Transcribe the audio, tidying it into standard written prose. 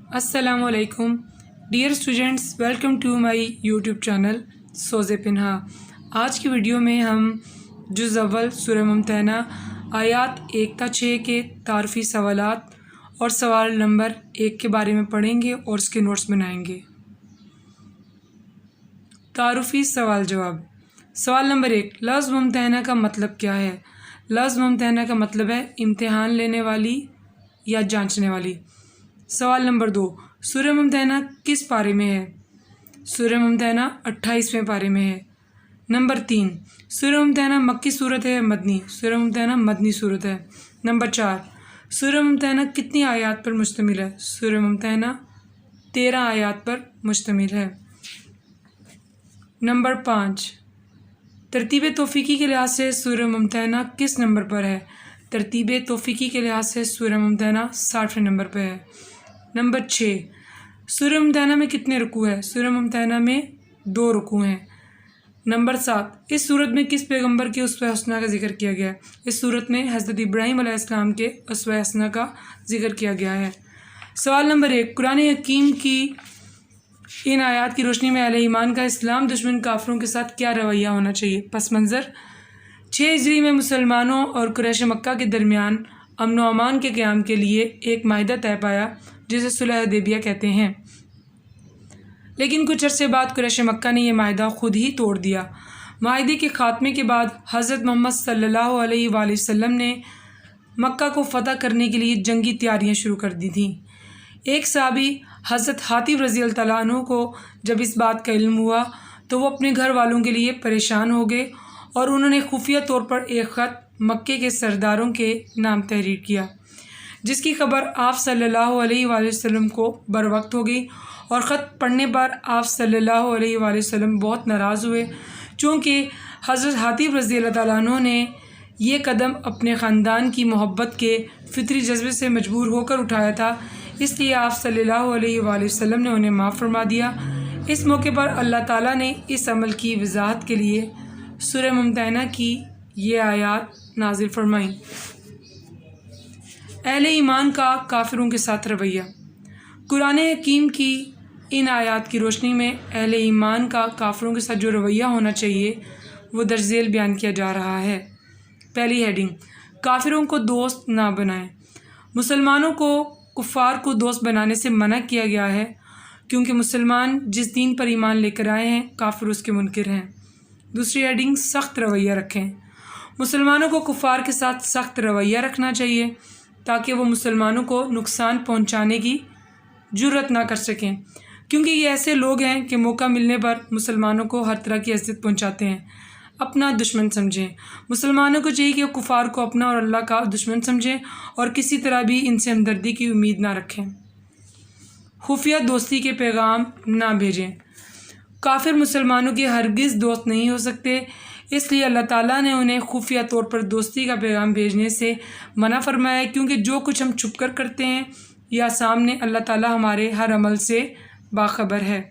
السلام علیکم dear students, welcome to my YouTube channel سوز پنہا۔ آج کی ویڈیو میں ہم جز اول سورہ ممتحنہ آیات 1 تا 6 کے تعارفی سوالات اور سوال نمبر 1 کے بارے میں پڑھیں گے اور اس کے نوٹس بنائیں گے۔ تعارفی سوال جواب۔ سوال نمبر 1، لفظ ممتحنہ کا مطلب کیا ہے؟ لفظ ممتحنہ کا مطلب ہے امتحان لینے والی یا جانچنے والی۔ سوال نمبر 2، سورہ ممتحنہ کس پارے میں ہے؟ سورہ ممتحنہ 28ویں پارے میں ہے۔ نمبر 3، سورہ ممتحنہ مکی صورت ہے یا مدنی؟ سورہ ممتحنہ مدنی صورت ہے۔ نمبر 4، سورہ ممتحنہ کتنی آیات پر مشتمل ہے؟ سورہ ممتحنہ 13 آیات پر مشتمل ہے۔ نمبر 5، ترتیب توفیقی کے لحاظ سے سورہ ممتحنہ کس نمبر پر ہے؟ ترتیب توفیقی کے لحاظ سے سورہ ممتحنہ 60ویں نمبر پہ ہے۔ نمبر 6، سورہ ممتحنہ میں کتنے رکوع ہیں؟ سورہ ممتحنہ میں 2 رکوع ہیں۔ نمبر 7، اس صورت میں کس پیغمبر کے اسوہ حسنہ کا ذکر کیا گیا ہے؟ اس صورت میں حضرت ابراہیم علیہ السلام کے اسوہ حسنہ کا ذکر کیا گیا ہے۔ سوال نمبر 1، قرآن حکیم کی ان آیات کی روشنی میں اہل ایمان کا اسلام دشمن کافروں کے ساتھ کیا رویہ ہونا چاہیے؟ پس منظر 6 ہجری میں مسلمانوں اور قریش مکہ کے درمیان امن و امان کے قیام کے لیے ایک معاہدہ طے پایا جسے صلح حدیبیہ کہتے ہیں، لیکن کچھ عرصے بعد قریش مکہ نے یہ معاہدہ خود ہی توڑ دیا۔ معاہدے کے خاتمے کے بعد حضرت محمد صلی اللہ علیہ وآلہ وسلم نے مکہ کو فتح کرنے کے لیے جنگی تیاریاں شروع کر دی تھیں۔ ایک صحابی حضرت حاتب رضی اللہ تعالیٰ عنہ کو جب اس بات کا علم ہوا تو وہ اپنے گھر والوں کے لیے پریشان ہو گئے اور انہوں نے خفیہ طور پر ایک خط مکے کے سرداروں کے نام تحریر کیا، جس کی خبر آپ صلی اللہ علیہ وآلہ وسلم کو بروقت ہو گئی، اور خط پڑھنے پر آپ صلی اللہ علیہ وآلہ وسلم بہت ناراض ہوئے۔ چونکہ حضرت حاتب رضی اللہ تعالیٰ عنہ نے یہ قدم اپنے خاندان کی محبت کے فطری جذبے سے مجبور ہو کر اٹھایا تھا، اس لیے آپ صلی اللہ علیہ وآلہ وسلم نے انہیں معاف فرما دیا۔ اس موقع پر اللہ تعالیٰ نے اس عمل کی وضاحت کے لیے سورہ ممتحنہ کی یہ آیات نازل فرمائیں۔ اہل ایمان کا کافروں کے ساتھ رویہ۔ قرآن حکیم کی ان آیات کی روشنی میں اہل ایمان کا کافروں کے ساتھ جو رویہ ہونا چاہیے وہ درج ذیل بیان کیا جا رہا ہے۔ پہلی ہیڈنگ، کافروں کو دوست نہ بنائیں۔ مسلمانوں کو کفار کو دوست بنانے سے منع کیا گیا ہے، کیونکہ مسلمان جس دین پر ایمان لے کر آئے ہیں کافر اس کے منکر ہیں۔ دوسری ہیڈنگ، سخت رویہ رکھیں۔ مسلمانوں کو کفار کے ساتھ سخت رویہ رکھنا چاہیے تاکہ وہ مسلمانوں کو نقصان پہنچانے کی جرأت نہ کر سکیں، کیونکہ یہ ایسے لوگ ہیں کہ موقع ملنے پر مسلمانوں کو ہر طرح کی اذیت پہنچاتے ہیں۔ اپنا دشمن سمجھیں۔ مسلمانوں کو چاہیے کہ وہ کفار کو اپنا اور اللہ کا دشمن سمجھیں اور کسی طرح بھی ان سے ہمدردی کی امید نہ رکھیں۔ خفیہ دوستی کے پیغام نہ بھیجیں۔ کافر مسلمانوں کے ہرگز دوست نہیں ہو سکتے، اس لیے اللہ تعالیٰ نے انہیں خفیہ طور پر دوستی کا پیغام بھیجنے سے منع فرمایا ہے، کیونکہ جو کچھ ہم چھپ کر کرتے ہیں یا سامنے، اللہ تعالیٰ ہمارے ہر عمل سے باخبر ہے۔